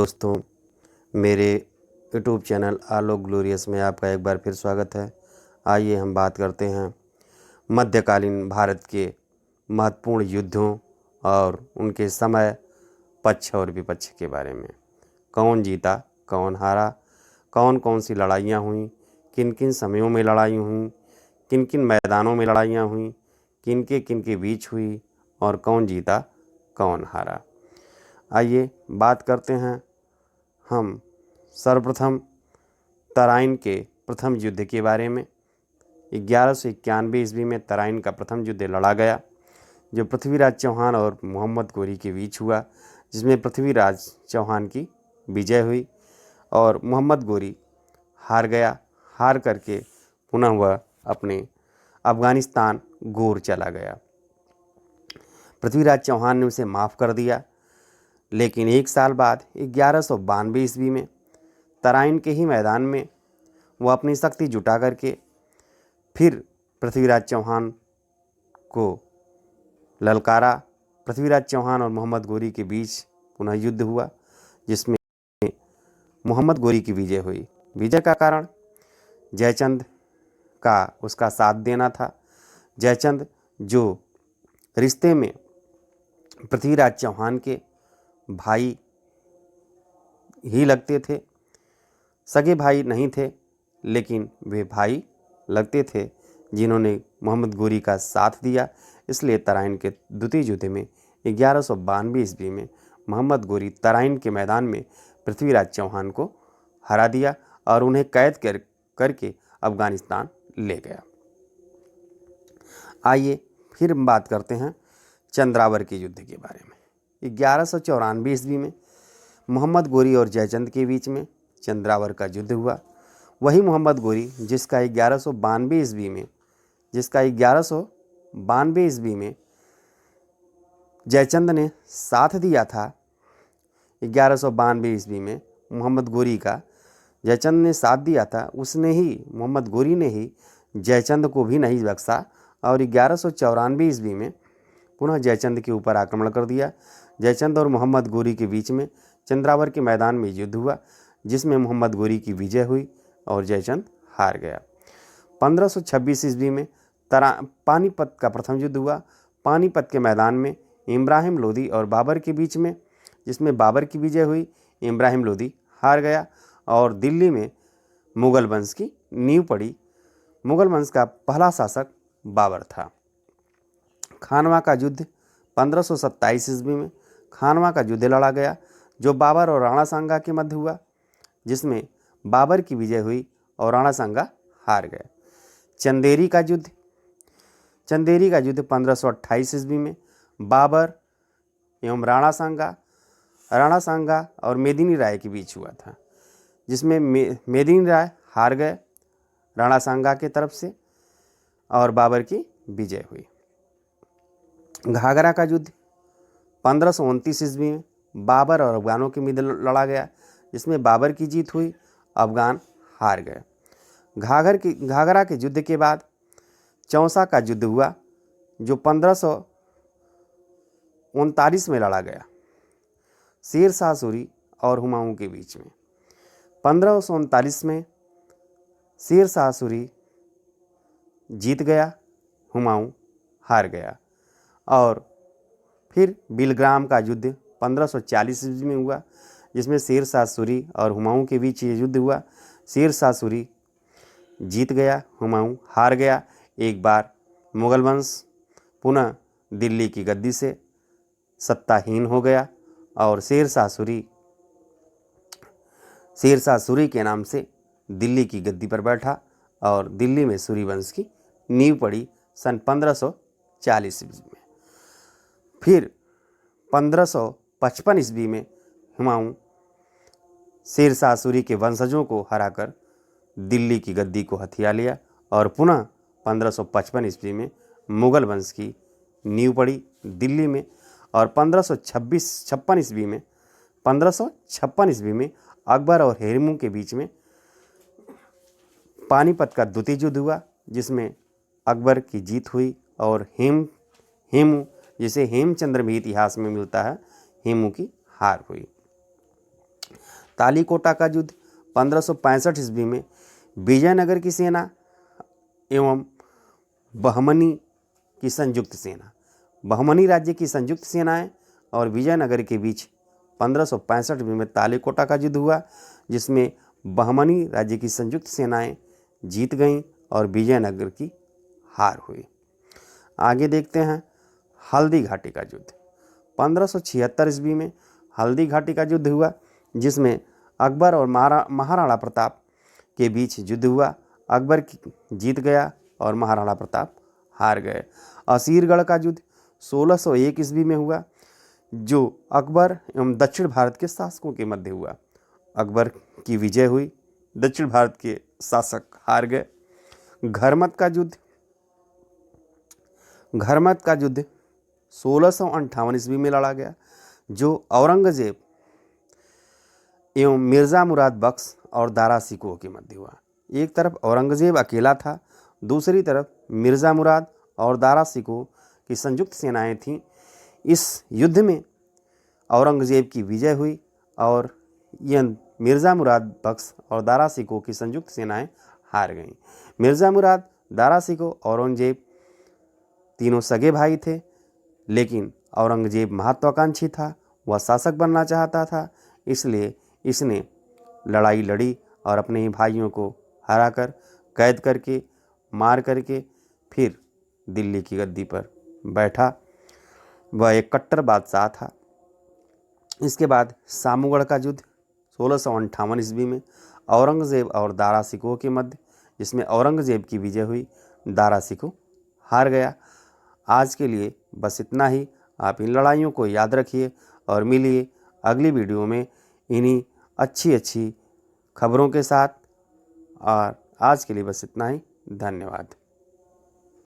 दोस्तों, मेरे YouTube channel आलोक glorious में आपका एक बार फिर स्वागत है। आइए हम बात करते हैं मध्यकालीन भारत के महत्वपूर्ण युद्धों और उनके समय, पक्ष और विपक्ष के बारे में। कौन जीता, कौन हारा, कौन कौन सी लड़ाइयाँ हुईं, किन किन समयों में लड़ाई हुईं, किन किन मैदानों में लड़ाइयाँ हुईं, किन के बीच हुई और कौन जीता, कौन हारा। आइए बात करते हैं हम सर्वप्रथम तराइन के प्रथम युद्ध के बारे में। 1191 ईस्वी में तराइन का प्रथम युद्ध लड़ा गया, जो पृथ्वीराज चौहान और मोहम्मद गोरी के बीच हुआ, जिसमें पृथ्वीराज चौहान की विजय हुई और मोहम्मद गोरी हार गया। हार करके पुनः वह अपने अफ़गानिस्तान गोर चला गया। पृथ्वीराज चौहान ने उसे माफ़ कर दिया, लेकिन एक साल बाद 1192 ईस्वी में तराइन के ही मैदान में वह अपनी शक्ति जुटा करके फिर पृथ्वीराज चौहान को ललकारा। पृथ्वीराज चौहान और मोहम्मद गोरी के बीच पुनः युद्ध हुआ, जिसमें मोहम्मद गोरी की विजय हुई। विजय का कारण जयचंद का उसका साथ देना था। जयचंद जो रिश्ते में पृथ्वीराज चौहान के भाई ही लगते थे, सगे भाई नहीं थे, लेकिन वे भाई लगते थे, जिन्होंने मोहम्मद गोरी का साथ दिया। इसलिए तराइन के द्वितीय युद्ध में 1192 ईस्वी में मोहम्मद गोरी तराइन के मैदान में पृथ्वीराज चौहान को हरा दिया और उन्हें कैद करके अफ़गानिस्तान ले गया। आइए फिर हम बात करते हैं चंद्रावर के युद्ध के बारे में। 1194 ईस्वी में मोहम्मद गोरी और जयचंद के बीच में चंद्रावर का युद्ध हुआ। वही मोहम्मद गोरी जिसका 1192 ईस्वी में जयचंद ने साथ दिया था। 1192 ईस्वी में मोहम्मद गोरी का जयचंद ने साथ दिया था, उसने ही, मोहम्मद गोरी ने ही जयचंद को भी नहीं बख्शा और 1194 ईस्वी में पुनः जयचंद के ऊपर आक्रमण कर दिया। जयचंद और मोहम्मद गोरी के बीच में चंद्रावर के मैदान में युद्ध हुआ, जिसमें मोहम्मद गोरी की विजय हुई और जयचंद हार गया। 1526 ईस्वी में पानीपत का प्रथम युद्ध हुआ। पानीपत के मैदान में इब्राहिम लोदी और बाबर के बीच में, जिसमें बाबर की विजय हुई, इब्राहिम लोदी हार गया और दिल्ली में मुगल वंश की नींव पड़ी। मुगल वंश का पहला शासक बाबर था। खानवा का युद्ध 1527 ईस्वी में खानवा का युद्ध लड़ा गया, जो बाबर और राणा सांगा के मध्य हुआ, जिसमें बाबर की विजय हुई और राणा सांगा हार गए। चंदेरी का युद्ध 1528 ईस्वी में बाबर एवं राणा सांगा और मेदिनी राय के बीच हुआ था, जिसमें मेदिनी राय हार गए राणा सांगा के तरफ से और बाबर की विजय हुई। घाघरा का युद्ध 1529 ईस्वी में बाबर और अफगानों के मध्य लड़ा गया, जिसमें बाबर की जीत हुई, अफगान हार गए। घाघरा के युद्ध के बाद चौसा का युद्ध हुआ, जो 1539 में लड़ा गया, शेर शाह सूरी और हुमायूं के बीच में। 1539 में शेर शाह सूरी जीत गया, हुमायूं हार गया। और फिर बिलग्राम का युद्ध 1540 ईस्वी में हुआ, जिसमें शेर शाह सूरी और हुमायूं के बीच ये युद्ध हुआ। शेर शाह सूरी जीत गया, हुमायूं हार गया। एक बार मुगल वंश पुनः दिल्ली की गद्दी से सत्ताहीन हो गया और शेर शाह सूरी के नाम से दिल्ली की गद्दी पर बैठा और दिल्ली में सूरी वंश की नींव पड़ी सन 1540 ईस्वी में। फिर 1555 ईस्वी में हुमायूं शेर शाह सूरी के वंशजों को हराकर दिल्ली की गद्दी को हथिया लिया और पुनः 1555 ईस्वी में मुगल वंश की नींव पड़ी दिल्ली में। और 1556 ईस्वी में अकबर और हेमू के बीच में पानीपत का द्वितीय युद्ध हुआ, जिसमें अकबर की जीत हुई और हेमू, जिसे हेमचंद्र भी इतिहास में मिलता है, हेमू की हार हुई। तालीकोटा का युद्ध 1565 ईस्वी में विजयनगर की सेना एवं बहमनी की संयुक्त सेना, बहमनी राज्य की संयुक्त सेनाएं और विजयनगर के बीच 1565 में तालीकोटा का युद्ध हुआ, जिसमें बहमनी राज्य की संयुक्त सेनाएं जीत गईं और विजयनगर की हार हुई। आगे देखते हैं हल्दी घाटी का युद्ध। 1576 ईस्वी में हल्दी घाटी का युद्ध हुआ, जिसमें अकबर और महाराणा प्रताप के बीच युद्ध हुआ। अकबर जीत गया और महाराणा प्रताप हार गए। असीरगढ़ का युद्ध 1601 ईस्वी में हुआ, जो अकबर एवं दक्षिण भारत के शासकों के मध्य हुआ। अकबर की विजय हुई, दक्षिण भारत के शासक हार गए। घरमत का युद्ध 1658 ईस्वी में लड़ा गया, जो औरंगजेब एवं मिर्ज़ा मुराद बख्श और दारा शिकोह के मध्य हुआ। एक तरफ औरंगजेब अकेला था, दूसरी तरफ मिर्ज़ा मुराद और दारा शिकोह की संयुक्त सेनाएं थीं। इस युद्ध में औरंगजेब की विजय हुई और यह मिर्ज़ा मुराद बख्श और दारा शिकोह की संयुक्त सेनाएं हार गईं। मिर्ज़ा मुराद, दारा शिकोह, औरंगजेब तीनों सगे भाई थे, लेकिन औरंगजेब महत्वाकांक्षी था, वह शासक बनना चाहता था, इसलिए इसने लड़ाई लड़ी और अपने ही भाइयों को हराकर, कैद करके, मार करके फिर दिल्ली की गद्दी पर बैठा। वह एक कट्टर बादशाह था। इसके बाद सामूगढ़ का युद्ध 1658 ईस्वी में औरंगजेब और दारा शिकोह के मध्य, जिसमें औरंगजेब की विजय हुई, दारा शिकोह हार गया। आज के लिए बस इतना ही। आप इन लड़ाइयों को याद रखिए और मिलिए अगली वीडियो में इन्हीं अच्छी खबरों के साथ। और आज के लिए बस इतना ही। धन्यवाद।